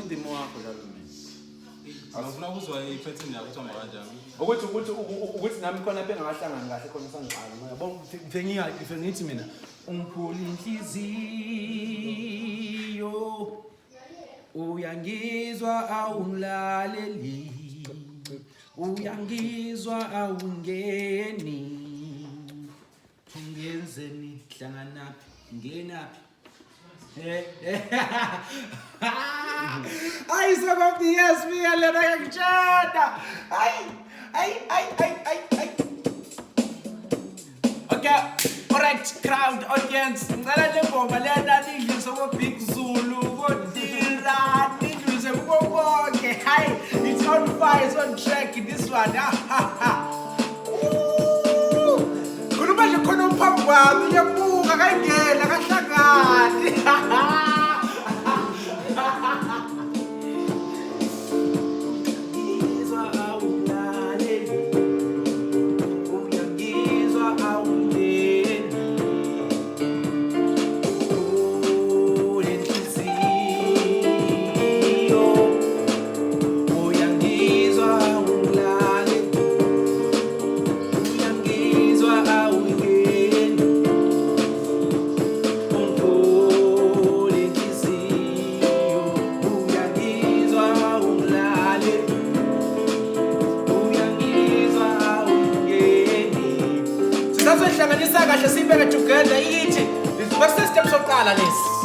umndimo wakho njalo mina. Ngifuna ukuzwa ipattern yakho ukuthi kanjani. Ukuthi nami khona lapha engahlangani kahle khona sangixala. Uyabona ngifike ngithi mina ungiphulinhliziyo uyangizwa awungilaleli uyangizwa awungeni ungenzeni hlanganaphi ngenaphi Ay, some of the yes, me and Lena Yakchada. Ay. Okay, alright, crowd, audience. Nala nemboma lena nidlise ko Big Zulu, ko Dira, nidlise ko bonke. Hi, it's on fire, it's on track this one. Khuluma nje khona uphambi kwami uyabuka kangena kahlangani. Sihlanganisa kahle sibeke together ithi bese step soqala lesi